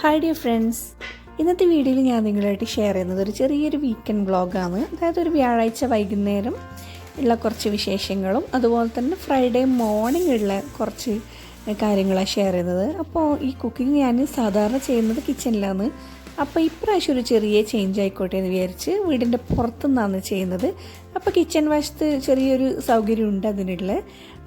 Hi dear friends, ഇന്നത്തെ വീഡിയോയിൽ ഞാൻ നിങ്ങളുമായിട്ട് ഷെയർ ചെയ്യുന്നത് ഒരു ചെറിയൊരു വീക്കെൻഡ് വ്ളോഗാണ്. അതായത് ഒരു വ്യാഴാഴ്ച വൈകുന്നേരം ഉള്ള കുറച്ച് വിശേഷങ്ങളും അതുപോലെ തന്നെ ഫ്രൈഡേ മോർണിംഗ് ഉള്ള കുറച്ച് കാര്യങ്ങളാണ് ഷെയർ ചെയ്യുന്നത്. അപ്പോൾ ഈ കുക്കിംഗ് ഞാൻ സാധാരണ ചെയ്യുന്നത് കിച്ചണിലാണ്. അപ്പോൾ ഇപ്രാവശ്യം ഒരു ചെറിയ ചേഞ്ച് ആയിക്കോട്ടെ എന്ന് വിചാരിച്ച് വീടിൻ്റെ പുറത്തുനിന്നാണ് ചെയ്യുന്നത്. അപ്പോൾ കിച്ചൺ വശത്ത് ചെറിയൊരു സൗകര്യമുണ്ട് അതിനുള്ള,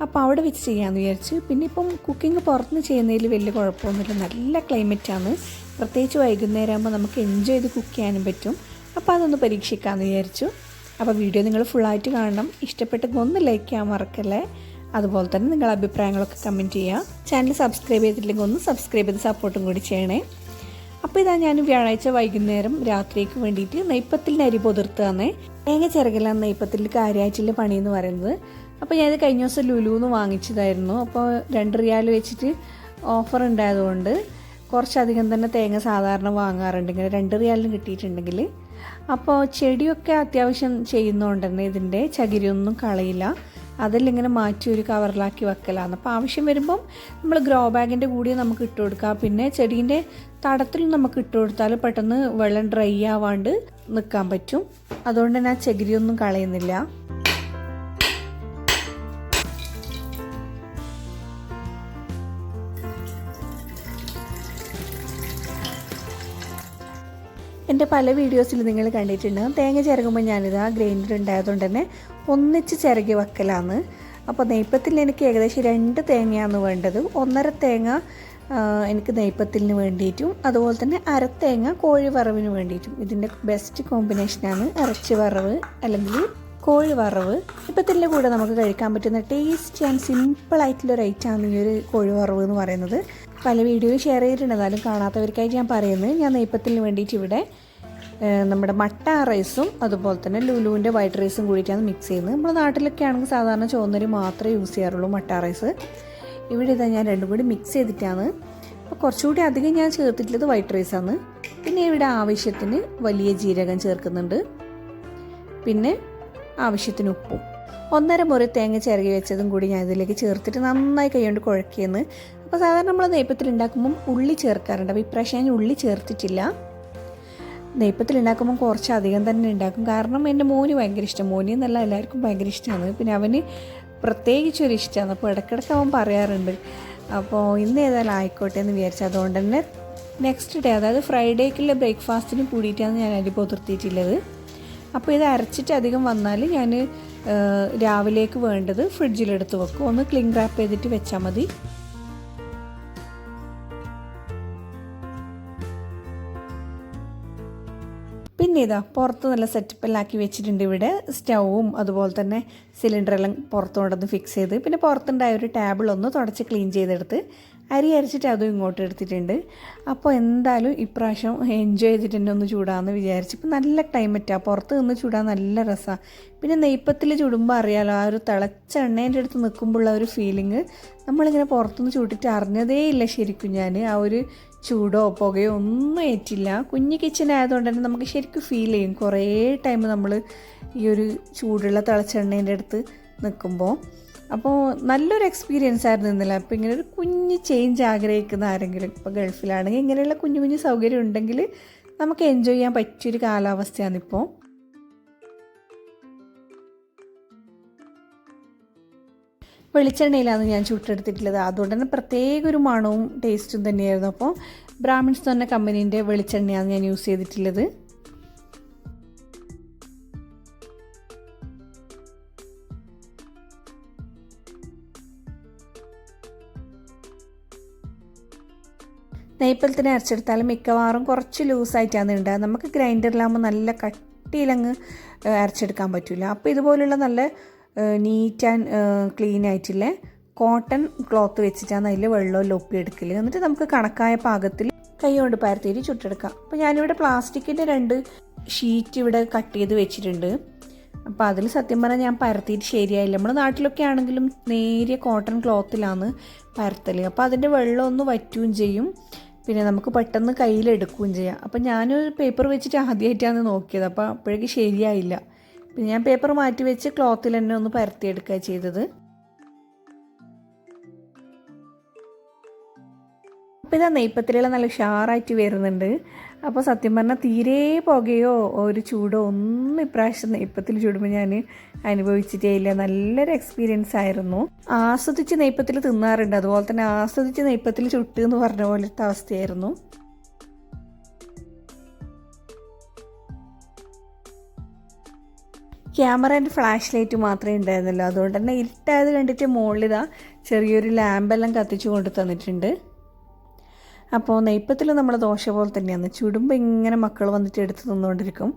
അപ്പോൾ അവിടെ വെച്ച് ചെയ്യാമെന്ന് വിചാരിച്ചു. പിന്നെ ഇപ്പം കുക്കിംഗ് പുറത്തുനിന്ന് ചെയ്യുന്നതിൽ വലിയ കുഴപ്പമൊന്നുമില്ല, നല്ല ക്ലൈമറ്റാണ്. പ്രത്യേകിച്ച് വൈകുന്നേരം ആകുമ്പോൾ നമുക്ക് എൻജോയ് ചെയ്ത് കുക്ക് ചെയ്യാനും പറ്റും. അപ്പോൾ അതൊന്ന് പരീക്ഷിക്കാമെന്ന് വിചാരിച്ചു. അപ്പോൾ വീഡിയോ നിങ്ങൾ ഫുള്ളായിട്ട് കാണണം. ഇഷ്ടപ്പെട്ടെങ്കിൽ ഒന്ന് ലൈക്ക് ചെയ്യാൻ മറക്കല്ലേ. അതുപോലെ തന്നെ നിങ്ങളുടെ അഭിപ്രായങ്ങളൊക്കെ കമൻറ്റ് ചെയ്യുക. ചാനൽ സബ്സ്ക്രൈബ് ചെയ്തിട്ടില്ലെങ്കിൽ ഒന്ന് സബ്സ്ക്രൈബ് ചെയ്ത് സപ്പോർട്ടും കൂടി ചെയ്യണേ. അപ്പോൾ ഇതാ ഞാൻ വ്യാഴാഴ്ച വൈകുന്നേരം രാത്രിക്ക് വേണ്ടിയിട്ട് നെയ്പ്പത്തിൽ അരി പൊതിർത്തുകയാണ്. തേങ്ങ ചിരകലാണ് നെയ്പ്പത്തിൽ കാര്യമായിട്ടുള്ള പണിയെന്ന് പറയുന്നത്. അപ്പോൾ ഞാനിത് കഴിഞ്ഞ ദിവസം ലുലുന്ന് വാങ്ങിച്ചതായിരുന്നു. അപ്പോൾ 2 റിയാൽ വെച്ചിട്ട് ഓഫർ ഉണ്ടായതുകൊണ്ട് കുറച്ചധികം തന്നെ തേങ്ങ സാധാരണ വാങ്ങാറുണ്ട്, ഇങ്ങനെ 2 റിയാലിന് കിട്ടിയിട്ടുണ്ടെങ്കിൽ. അപ്പോൾ ചെടിയൊക്കെ അത്യാവശ്യം ചെയ്യുന്നതുകൊണ്ട് തന്നെ ഇതിൻ്റെ ചകിരിയൊന്നും കളയില്ല, അതെല്ലാം ഇങ്ങനെ മാറ്റി ഒരു കവറിലാക്കി വെക്കലാണ്. അപ്പോൾ ആവശ്യം വരുമ്പം നമ്മൾ ഗ്രോ ബാഗിൻ്റെ കൂടി നമുക്ക് ഇട്ട് കൊടുക്കുക. പിന്നെ ചെടീൻ്റെ തടത്തിൽ നമുക്ക് ഇട്ട് കൊടുത്താൽ പെട്ടെന്ന് വെള്ളം ഡ്രൈ ആവാണ്ട് നിൽക്കാൻ പറ്റും. അതുകൊണ്ട് തന്നെ ആ ചകിരിയൊന്നും കളയുന്നില്ല. എൻ്റെ പല വീഡിയോസിൽ നിങ്ങൾ കണ്ടിട്ടുണ്ടാകും, തേങ്ങ ചിരകുമ്പോൾ ഞാനിത് ഗ്രൈൻഡർ ഉണ്ടായതുകൊണ്ട് തന്നെ ഒന്നിച്ച് ചിരകി വെക്കലാണ്. അപ്പോൾ നെയ്പ്പത്തിൽ എനിക്ക് ഏകദേശം 2 തേങ്ങയാണ് വേണ്ടത്. 1.5 തേങ്ങ എനിക്ക് നെയ്പ്പത്തിലിന് വേണ്ടിയിട്ടും അതുപോലെ തന്നെ 1/2 തേങ്ങ കോഴി വറവിന് വേണ്ടിയിട്ടും. ഇതിൻ്റെ ബെസ്റ്റ് കോമ്പിനേഷനാണ് ഇറച്ചി വറവ് അല്ലെങ്കിൽ കോഴി വറവ്. നെയ്പ്പത്തിലിൻ്റെ കൂടെ നമുക്ക് കഴിക്കാൻ പറ്റുന്ന ടേസ്റ്റി ആൻഡ് സിമ്പിളായിട്ടുള്ളൊരു ഐറ്റമാണ് ഈ ഒരു കോഴി വറവ് എന്ന് പറയുന്നത്. പല വീഡിയോയും ഷെയർ ചെയ്തിട്ടുണ്ട്, എന്നാലും കാണാത്തവർക്കായിട്ട് ഞാൻ പറയുന്നത്, ഞാൻ നെയ്പ്പത്തിന് വേണ്ടിയിട്ട് ഇവിടെ നമ്മുടെ മട്ട റൈസും അതുപോലെ തന്നെ ലുലുവിൻ്റെ വൈറ്റ് റൈസും കൂടിയിട്ടാണ് മിക്സ് ചെയ്യുന്നത്. നമ്മുടെ നാട്ടിലൊക്കെ ആണെങ്കിൽ സാധാരണ ചുവന്നരി മാത്രമേ യൂസ് ചെയ്യാറുള്ളൂ മട്ട റൈസ്. ഇവിടെ ഇതാ ഞാൻ രണ്ടും കൂടി മിക്സ് ചെയ്തിട്ടാണ്. അപ്പോൾ കുറച്ചുകൂടി അധികം ഞാൻ ചേർത്തിട്ടുള്ളത് വൈറ്റ് റൈസാണ്. പിന്നെ ഇവിടെ ആവശ്യത്തിന് വലിയ ജീരകം ചേർക്കുന്നുണ്ട്, പിന്നെ ആവശ്യത്തിന് ഉപ്പും. 1.5 മുറി തേങ്ങ ചിരകി വെച്ചതും കൂടി ഞാൻ ഇതിലേക്ക് ചേർത്തിട്ട് നന്നായി കൈകൊണ്ട് കുഴക്കിയെന്ന്. അപ്പോൾ സാധാരണ നമ്മൾ നെയ്പ്പത്തിൽ ഉണ്ടാക്കുമ്പം ഉള്ളി ചേർക്കാറുണ്ട്. അപ്പോൾ ഇപ്രാവശ്യം ഞാൻ ഉള്ളി ചേർത്തിട്ടില്ല. നെയ്പ്പത്തിൽ ഉണ്ടാക്കുമ്പം കുറച്ചധികം തന്നെ ഉണ്ടാക്കും, കാരണം എൻ്റെ മോന് ഭയങ്കര ഇഷ്ടം. മോന് എന്നല്ല, എല്ലാവർക്കും ഭയങ്കര ഇഷ്ടമാണ്. പിന്നെ അവന് പ്രത്യേകിച്ചൊരു ഇഷ്ടമാണ്. അപ്പോൾ ഇടയ്ക്കിടയ്ക്ക് അവൻ പറയാറുണ്ട്. അപ്പോൾ ഇന്ന് ഏതായാലും ആയിക്കോട്ടെ എന്ന് വിചാരിച്ചു. അതുകൊണ്ട് തന്നെ നെക്സ്റ്റ് ഡേ, അതായത് ഫ്രൈഡേക്കുള്ള ബ്രേക്ക്ഫാസ്റ്റിന് കൂടിയിട്ടാണ് ഞാൻ അരി പൊതിർത്തിയിട്ടുള്ളത്. അപ്പോൾ ഇത് അരച്ചിട്ട് അധികം വന്നാൽ ഞാൻ രാവിലേക്ക് വേണ്ടത് ഫ്രിഡ്ജിലെടുത്ത് വെക്കും. ഒന്ന് ക്ലിംഗ് റാപ്പ് ചെയ്തിട്ട് വെച്ചാൽ മതി. പിന്നെ ഇതാ പുറത്ത് നല്ല സെറ്റപ്പെല്ലാം വെച്ചിട്ടുണ്ട്. ഇവിടെ സ്റ്റൗവും അതുപോലെ തന്നെ സിലിണ്ടറെല്ലാം പുറത്ത് കൊണ്ടൊന്ന് ഫിക്സ് ചെയ്ത്, പിന്നെ പുറത്തുണ്ടായ ഒരു ടേബിളൊന്ന് തുടച്ച് ക്ലീൻ ചെയ്തെടുത്ത് അരി അരച്ചിട്ട് അതും ഇങ്ങോട്ട് എടുത്തിട്ടുണ്ട്. അപ്പോൾ എന്തായാലും ഇപ്രാവശ്യം എൻജോയ് ചെയ്തിട്ട് തന്നെ ഒന്ന് ചൂടാമെന്ന് വിചാരിച്ചു. ഇപ്പം നല്ല ക്ലൈമറ്റാണ്, പുറത്ത് നിന്ന് ചൂടാൻ നല്ല രസമാണ്. പിന്നെ നെയ്പ്പത്തിൽ ചുടുമ്പോൾ അറിയാലോ, ആ ഒരു തിളച്ച എണ്ണേൻ്റെ അടുത്ത് നിൽക്കുമ്പോഴുള്ള ഒരു ഫീലിങ് നമ്മളിങ്ങനെ പുറത്തുനിന്ന് ചൂട്ടിട്ട് അറിഞ്ഞതേ ഇല്ല ശരിക്കും. ഞാൻ ആ ഒരു ചൂടോ പുകയോ ഒന്നും ഏറ്റില്ല. കുഞ്ഞു കിച്ചൺ ആയതുകൊണ്ട് തന്നെ നമുക്ക് ശരിക്കും ഫീൽ ചെയ്യും കുറേ ടൈം നമ്മൾ ഈ ഒരു ചൂടുള്ള തിളച്ചെണ്ണേൻ്റെ അടുത്ത് നിൽക്കുമ്പോൾ. അപ്പോൾ നല്ലൊരു എക്സ്പീരിയൻസ് ആയിരുന്നു ഇന്നലെ. അപ്പോൾ ഇങ്ങനെ ഒരു കുഞ്ഞ് ചേഞ്ച് ആഗ്രഹിക്കുന്ന ആരെങ്കിലും, ഇപ്പോൾ ഗൾഫിലാണെങ്കിൽ ഇങ്ങനെയുള്ള കുഞ്ഞു കുഞ്ഞു സൗകര്യം ഉണ്ടെങ്കിൽ നമുക്ക് എൻജോയ് ചെയ്യാൻ പറ്റിയൊരു കാലാവസ്ഥയാണിപ്പോൾ. വെളിച്ചെണ്ണയിലാണ് ഞാൻ ചുട്ടെടുത്തിട്ടുള്ളത്, അതുകൊണ്ട് തന്നെ പ്രത്യേക ഒരു മണവും ടേസ്റ്റും തന്നെയായിരുന്നു. അപ്പോൾ ബ്രാഹ്മിൺസ് എന്ന് പറഞ്ഞ കമ്പനീൻ്റെ വെളിച്ചെണ്ണയാണ് ഞാൻ യൂസ് ചെയ്തിട്ടുള്ളത്. നെയ്പ്പലത്തിന് അരച്ചെടുത്താലും മിക്കവാറും കുറച്ച് ലൂസായിട്ടാണ് ഉണ്ടാകുക. നമുക്ക് ഗ്രൈൻഡറിലാകുമ്പോൾ നല്ല കട്ടിയിലങ്ങ് അരച്ചെടുക്കാൻ പറ്റില്ല. അപ്പോൾ ഇതുപോലുള്ള നല്ല നീറ്റ് ആൻഡ് ക്ലീൻ ആയിട്ടുള്ള കോട്ടൺ ക്ലോത്ത് വെച്ചിട്ടാണ് അതിൽ വെള്ളമെല്ലാം ഒപ്പിയെടുക്കൽ. എന്നിട്ട് നമുക്ക് കണക്കായ പാകത്തിൽ കൈ കൊണ്ട് പരത്തിയിട്ട് ചുട്ടെടുക്കാം. അപ്പോൾ ഞാനിവിടെ പ്ലാസ്റ്റിക്കിൻ്റെ 2 ഷീറ്റ് ഇവിടെ കട്ട് ചെയ്ത് വെച്ചിട്ടുണ്ട്. അപ്പോൾ അതിൽ സത്യം പറഞ്ഞാൽ ഞാൻ പരത്തിയിട്ട് ശരിയായില്ല. നമ്മുടെ നാട്ടിലൊക്കെ ആണെങ്കിലും നേരിയ കോട്ടൺ ക്ലോത്തിലാണ് പരത്തൽ. അപ്പോൾ അതിൻ്റെ വെള്ളം ഒന്ന് വറ്റുകയും ചെയ്യും, പിന്നെ നമുക്ക് പെട്ടെന്ന് കയ്യിലെടുക്കുകയും ചെയ്യാം. അപ്പോൾ ഞാനൊരു പേപ്പർ വെച്ചിട്ട് ആദ്യമായിട്ടാണ് നോക്കിയത്, അപ്പോൾ അപ്പോഴേക്ക് ശരിയായില്ല. പിന്നെ ഞാൻ പേപ്പർ മാറ്റി വെച്ച് ക്ലോത്തിൽ തന്നെ ഒന്ന് പരത്തിയെടുക്കുക ചെയ്തത്. അപ്പോൾ ഇതാ നെയ്പ്പത്തിലുള്ള നല്ല ഉഷാറായിട്ട് വരുന്നുണ്ട്. അപ്പോൾ സത്യം പറഞ്ഞാൽ തീരെ പുകയോ ഒരു ചൂടോ ഒന്നും ഇപ്രാവശ്യം നെയ്പ്പത്തിൽ ചൂടുമ്പോൾ ഞാൻ അനുഭവിച്ചിട്ടേ ഇല്ല. നല്ലൊരു എക്സ്പീരിയൻസ് ആയിരുന്നു. ആസ്വദിച്ച് നെയ്പ്പത്തിൽ തിന്നാറുണ്ട്, അതുപോലെ തന്നെ ആസ്വദിച്ച് നെയ്പ്പത്തിൽ ചുട്ട് എന്ന് പറഞ്ഞ പോലത്തെ അവസ്ഥയായിരുന്നു. ക്യാമറ ആൻഡ് ഫ്ലാഷ് ലൈറ്റ് മാത്രമേ ഉണ്ടായിരുന്നുള്ളൂ. അതുകൊണ്ട് തന്നെ ഇരുട്ടായത് കണ്ടിട്ട് മുകളിലിതാ ചെറിയൊരു ലാമ്പെല്ലാം കത്തിച്ച് കൊണ്ട് തന്നിട്ടുണ്ട്. അപ്പോൾ നെയ്പ്പത്തിൽ നമ്മൾ ദോശ പോലെ തന്നെയാണ്, ചുടുമ്പോൾ ഇങ്ങനെ മക്കൾ വന്നിട്ട് എടുത്ത് തിന്നുകൊണ്ടിരിക്കും.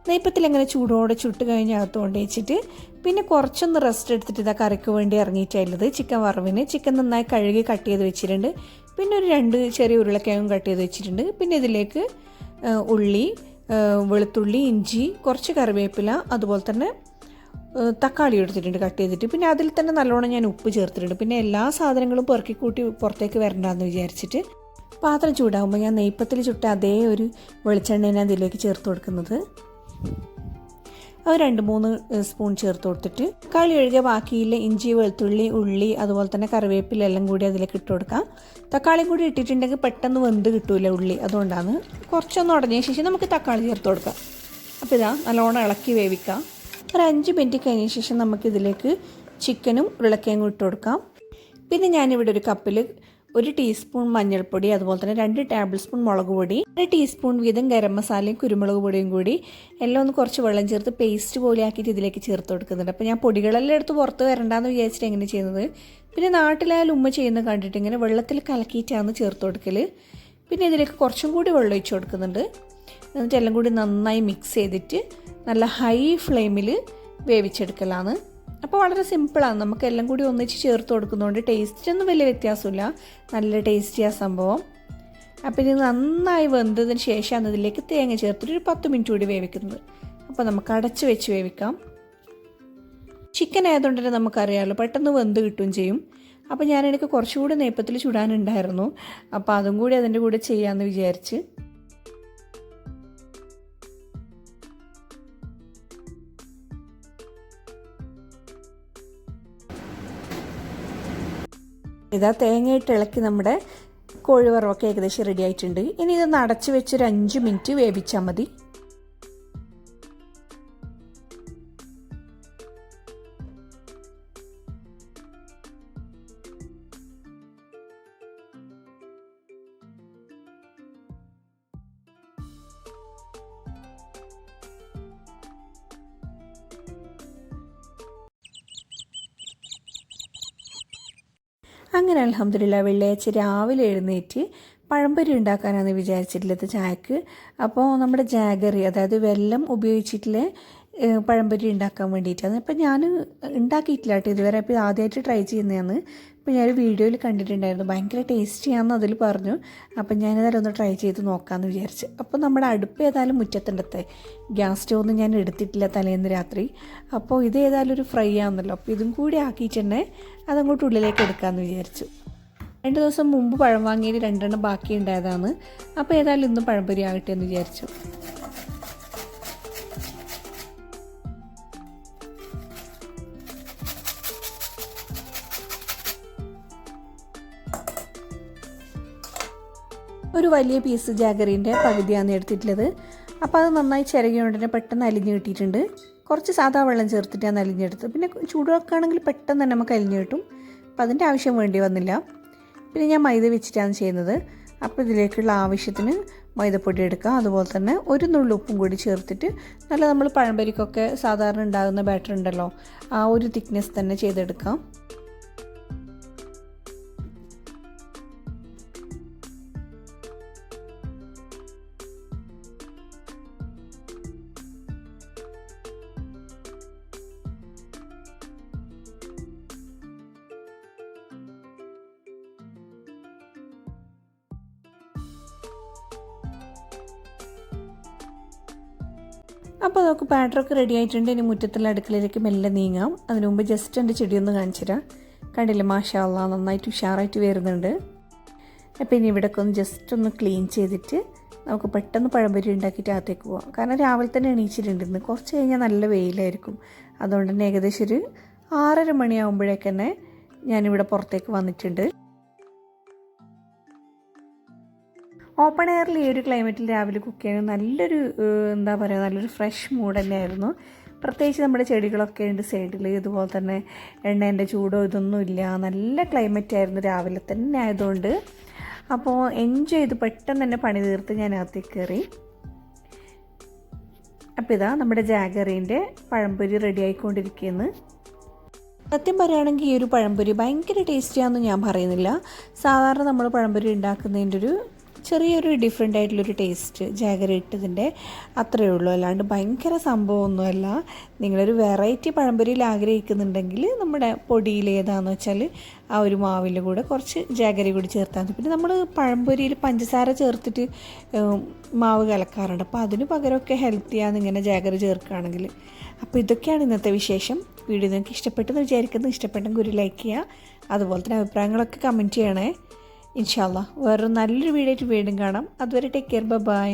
നെയ്പ്പത്തിൽ എങ്ങനെ ചൂടോടെ ചുട്ട് കഴിഞ്ഞ് അകത്ത് കൊണ്ട് വെച്ചിട്ട് പിന്നെ കുറച്ചൊന്ന് റെസ്റ്റ് എടുത്തിട്ട് ഇതാ കറിക്ക് വേണ്ടി ഇറങ്ങിയിട്ടുള്ളത്. ചിക്കൻ വറവിന് ചിക്കൻ നന്നായി കഴുകി കട്ട് ചെയ്ത് വെച്ചിട്ടുണ്ട്. പിന്നെ ഒരു 2 ചെറിയ ഉരുളക്കിഴങ്ങും കട്ട് ചെയ്ത് വെച്ചിട്ടുണ്ട്. പിന്നെ ഇതിലേക്ക് ഉള്ളി, വെളുത്തുള്ളി, ഇഞ്ചി, കുറച്ച് കറിവേപ്പില, അതുപോലെ തന്നെ തക്കാളി എടുത്തിട്ടുണ്ട് കട്ട് ചെയ്തിട്ട്. പിന്നെ അതിൽ തന്നെ നല്ലോണം ഞാൻ ഉപ്പ് ചേർത്തിട്ടുണ്ട്. പിന്നെ എല്ലാ സാധനങ്ങളും പെറുക്കി കൂട്ടി പുറത്തേക്ക് വരണ്ടെന്ന് വിചാരിച്ചിട്ട് പാത്രം ചൂടാകുമ്പോൾ ഞാൻ നെയ്പ്പത്തിൽ ചുട്ട അതേ ഒരു വെളിച്ചെണ്ണ അതിലേക്ക് ചേർത്ത് കൊടുക്കുന്നത്. അത് 2-3 സ്പൂൺ ചേർത്ത് കൊടുത്തിട്ട് തക്കാളി ഒഴികെ ബാക്കിയില്ല ഇഞ്ചി, വെളുത്തുള്ളി, ഉള്ളി, അതുപോലെ തന്നെ കറിവേപ്പില എല്ലാം കൂടി അതിലേക്ക് ഇട്ട് കൊടുക്കാം. തക്കാളി കൂടി ഇട്ടിട്ടുണ്ടെങ്കിൽ പെട്ടെന്ന് വെന്ത് കിട്ടൂല ഉള്ളി, അതുകൊണ്ടാണ്. കുറച്ചൊന്ന് ഉടഞ്ഞ ശേഷം നമുക്ക് തക്കാളി ചേർത്ത് കൊടുക്കാം. അപ്പോൾ ഇതാ നല്ലോണം ഇളക്കി വേവിക്കാം. ഒരു 5 മിനിറ്റ് കഴിഞ്ഞ ശേഷം നമുക്കിതിലേക്ക് ചിക്കനും ഉരുളക്കിഴങ്ങും ഇട്ട് കൊടുക്കാം. പിന്നെ ഞാനിവിടെ ഒരു കപ്പിൽ 1 ടീസ്പൂൺ മഞ്ഞൾപ്പൊടി, അതുപോലെ തന്നെ 2 ടേബിൾ സ്പൂൺ മുളക് പൊടി, 1 ടീസ്പൂൺ വീതം ഗരം മസാലയും കുരുമുളക് പൊടിയും കൂടി എല്ലാം ഒന്ന് കുറച്ച് വെള്ളം ചേർത്ത് പേസ്റ്റ് പോലെ ആക്കിയിട്ട് ഇതിലേക്ക് ചേർത്ത് കൊടുക്കുന്നുണ്ട്. അപ്പോൾ ഞാൻ പൊടികളെല്ലാം എടുത്ത് പുറത്ത് വരണ്ടെന്ന് വിചാരിച്ചിട്ട് എങ്ങനെ ചെയ്യുന്നത്. പിന്നെ നാട്ടിലായാലും ഉമ്മ ചെയ്യുന്നത് കണ്ടിട്ട് ഇങ്ങനെ വെള്ളത്തിൽ കലക്കിയിട്ടാണ് ചേർത്ത് കൊടുക്കൽ. പിന്നെ ഇതിലേക്ക് കുറച്ചും കൂടി വെള്ളം ഒഴിച്ച് കൊടുക്കുന്നുണ്ട്. എന്നിട്ട് എല്ലാം കൂടി നന്നായി മിക്സ് ചെയ്തിട്ട് നല്ല ഹൈ ഫ്ലെയിമിൽ വേവിച്ചെടുക്കലാണ്. അപ്പോൾ വളരെ സിമ്പിളാണ്, നമുക്ക് എല്ലാം കൂടി ഒന്നിച്ച് ചേർത്ത് കൊടുക്കുന്നതുകൊണ്ട് ടേസ്റ്റൊന്നും വലിയ വ്യത്യാസമില്ല, നല്ല ടേസ്റ്റിയാണ് സംഭവം. അപ്പോൾ ഇത് നന്നായി വെന്തതിന് ശേഷമാണ് ഇതിലേക്ക് തേങ്ങ ചേർത്തിട്ട് ഒരു 10 മിനിറ്റ് കൂടി വേവിക്കുന്നത്. അപ്പോൾ നമുക്ക് അടച്ച് വെച്ച് വേവിക്കാം. ചിക്കൻ ആയതുകൊണ്ട് തന്നെ നമുക്കറിയാമല്ലോ പെട്ടെന്ന് വെന്ത് കിട്ടുകയും ചെയ്യും. അപ്പോൾ ഞാനെനിക്ക് കുറച്ചുകൂടി നെയ്പ്പത്തിൽ ചുടാനുണ്ടായിരുന്നു, അപ്പോൾ അതും കൂടി അതിൻ്റെ കൂടെ ചെയ്യാമെന്ന് വിചാരിച്ച്. ഇതാ തേങ്ങയിട്ട് ഇളക്കി നമ്മുടെ കോഴി വറവൊക്കെ ഏകദേശം റെഡി ആയിട്ടുണ്ട്. ഇനി ഇതൊന്ന് അടച്ച് വെച്ചൊരു 5 മിനിറ്റ് വേവിച്ചാൽ മതി. അങ്ങനെ അൽഹംദുലില്ലാ വെള്ളിയാഴ്ച രാവിലെ എഴുന്നേറ്റ് പഴംപൊരി ഉണ്ടാക്കാനാണ് വിചാരിച്ചിട്ടുള്ളത് ചായക്ക്. അപ്പോൾ നമ്മുടെ ജാഗറി, അതായത് വെല്ലം ഉപയോഗിച്ചിട്ടുള്ള പഴംപൊരി ഉണ്ടാക്കാൻ വേണ്ടിയിട്ടാണ്. അപ്പോൾ ഞാൻ ഉണ്ടാക്കിയിട്ടില്ല കേട്ടോ ഇതുവരെ, അപ്പോൾ ആദ്യമായിട്ട് ട്രൈ ചെയ്യുന്നതാണ്. അപ്പോൾ ഞാനൊരു വീഡിയോയിൽ കണ്ടിട്ടുണ്ടായിരുന്നു, ഭയങ്കര ടേസ്റ്റിയാണെന്ന് അതിൽ പറഞ്ഞു. അപ്പം ഞാനേതായാലും ഒന്ന് ട്രൈ ചെയ്ത് നോക്കാമെന്ന് വിചാരിച്ച്. അപ്പോൾ നമ്മുടെ അടുപ്പ് ഏതായാലും മുറ്റത്തുണ്ടത്തെ, ഗ്യാസ് സ്റ്റോവൊന്നും ഞാൻ എടുത്തിട്ടില്ല തലേന്ന് രാത്രി. അപ്പോൾ ഇത് ഏതായാലും ഒരു ഫ്രൈ ആണെന്നല്ലോ, അപ്പോൾ ഇതും കൂടി ആക്കിയിട്ട് തന്നെ അതങ്ങോട്ട് ഉള്ളിലേക്ക് എടുക്കാമെന്ന് വിചാരിച്ചു. 2 ദിവസം മുമ്പ് പഴം വാങ്ങിയിട്ട് 2 എണ്ണം ബാക്കി ഉണ്ടായതാണ്. അപ്പോൾ ഏതായാലും ഇന്നും പഴംപൊരി ആകട്ടെ എന്ന് വിചാരിച്ചു. ഒരു വലിയ പീസ് ജാഗറീൻ്റെ പകുതിയാണ് എടുത്തിട്ടുള്ളത്. അപ്പോൾ അത് നന്നായി ചിരകിയോണ്ട് തന്നെ പെട്ടെന്ന് അലിഞ്ഞ് കിട്ടിയിട്ടുണ്ട്. കുറച്ച് സാധാ വെള്ളം ചേർത്തിട്ടാണ് അലിഞ്ഞെടുത്തത്. പിന്നെ ചൂടൊക്കെയാണെങ്കിൽ പെട്ടെന്ന് തന്നെ നമുക്ക് അലിഞ്ഞ് കിട്ടും. അപ്പോൾ അതിൻ്റെ ആവശ്യം വേണ്ടി വന്നില്ല. പിന്നെ ഞാൻ മൈദ വെച്ചിട്ടാണ് ചെയ്യുന്നത്. അപ്പോൾ ഇതിലേക്കുള്ള ആവശ്യത്തിന് മൈദപ്പൊടി എടുക്കുക. അതുപോലെ തന്നെ 1 നുള്ളി ഉപ്പും കൂടി ചേർത്തിട്ട് നല്ല നമ്മൾ പഴംപൊരിക്കൊക്കെ സാധാരണ ഉണ്ടാകുന്ന ബാറ്റർ ഉണ്ടല്ലോ, ആ ഒരു തിക്നെസ് തന്നെ ചെയ്തെടുക്കാം. അപ്പോൾ നമുക്ക് ബാറ്ററൊക്കെ റെഡി ആയിട്ടുണ്ട്. ഇനി മുറ്റത്തുള്ള അടുക്കളയിലേക്ക് മെല്ലെ നീങ്ങാം. അതിനു മുമ്പ് ജസ്റ്റ് എൻ്റെ ചെടിയൊന്ന് കാണിച്ചു തരാം. കണ്ടില്ലേ, മാഷാ അല്ലാ നന്നായിട്ട് ഉഷാറായിട്ട് വരുന്നുണ്ട്. അപ്പോൾ ഇനി ഇവിടെയൊക്കെ ഒന്ന് ജസ്റ്റ് ഒന്ന് ക്ലീൻ ചെയ്തിട്ട് നമുക്ക് പെട്ടെന്ന് പഴംപൊരി ഉണ്ടാക്കിയിട്ട് അകത്തേക്ക് പോകാം. കാരണം രാവിലെ തന്നെ എണീച്ചിട്ടുണ്ട്. ഇന്ന് കുറച്ച് കഴിഞ്ഞാൽ നല്ല വെയിലായിരിക്കും. അതുകൊണ്ട് തന്നെ ഏകദേശം ഒരു 6:30 മണിയാകുമ്പോഴേക്ക് തന്നെ ഞാനിവിടെ പുറത്തേക്ക് വന്നിട്ടുണ്ട്. ഓപ്പൺ എയറിൽ ഈ ഒരു ക്ലൈമറ്റിൽ രാവിലെ കുക്ക് ചെയ്യാൻ നല്ലൊരു എന്താ പറയുക, നല്ലൊരു ഫ്രഷ് മൂഡ് തന്നെയായിരുന്നു. പ്രത്യേകിച്ച് നമ്മുടെ ചെടികളൊക്കെ ഉണ്ട് സൈഡിൽ. ഇതുപോലെ തന്നെ എണ്ണേൻ്റെ ചൂടോ ഇതൊന്നുമില്ല. നല്ല ക്ലൈമറ്റ് ആയിരുന്നു രാവിലെ തന്നെ ആയതുകൊണ്ട്. അപ്പോൾ എൻജോയ് ചെയ്ത് പെട്ടെന്ന് തന്നെ പണി തീർത്ത് ഞാൻ അകത്തേക്ക് കയറി. അപ്പോൾ ഇതാ നമ്മുടെ ജാഗറീൻ്റെ പഴംപൊരി റെഡി ആയിക്കൊണ്ടിരിക്കുകയെന്ന്. സത്യം പറയുകയാണെങ്കിൽ ഈ ഒരു പഴംപൊരി ഭയങ്കര ടേസ്റ്റിയാണെന്ന് ഞാൻ പറയുന്നില്ല. സാധാരണ നമ്മൾ പഴംപൊരി ഉണ്ടാക്കുന്നതിൻ്റെ ഒരു ചെറിയൊരു ഡിഫറെൻ്റ് ആയിട്ടുള്ളൊരു ടേസ്റ്റ് ജാഗറി ഇട്ടതിൻ്റെ അത്രയേ ഉള്ളൂ. അല്ലാണ്ട് ഭയങ്കര സംഭവമൊന്നുമല്ല. നിങ്ങളൊരു വെറൈറ്റി പഴംപൊരിയിൽ ആഗ്രഹിക്കുന്നുണ്ടെങ്കിൽ നമ്മുടെ പൊടിയിൽ ഏതാണെന്ന് വെച്ചാൽ ആ ഒരു മാവിൽ കൂടെ കുറച്ച് ജാഗറി കൂടി ചേർത്താൽ മതി. പിന്നെ നമ്മൾ പഴംപൊരിയിൽ പഞ്ചസാര ചേർത്തിട്ട് മാവ് കലക്കാറുണ്ട്. അപ്പോൾ അതിന് പകരമൊക്കെ ഹെൽത്തിയാണെന്ന് ഇങ്ങനെ ജാഗറി ചേർക്കുകയാണെങ്കിൽ. അപ്പോൾ ഇതൊക്കെയാണ് ഇന്നത്തെ വിശേഷം. വീഡിയോ നിങ്ങൾക്ക് ഇഷ്ടപ്പെട്ടെന്ന് വിചാരിക്കുന്നത്. ഇഷ്ടപ്പെട്ടെങ്കിൽ ഒരു ലൈക്ക് ചെയ്യുക. അതുപോലെ തന്നെ അഭിപ്രായങ്ങളൊക്കെ കമൻറ്റ് ചെയ്യണേ. ഇൻഷാ അല്ലാഹ് വേറൊരു നല്ലൊരു വീഡിയോ ആയിട്ട് വീണ്ടും കാണാം. അതുവരെ ടേക്ക് കെയർ. ബൈ.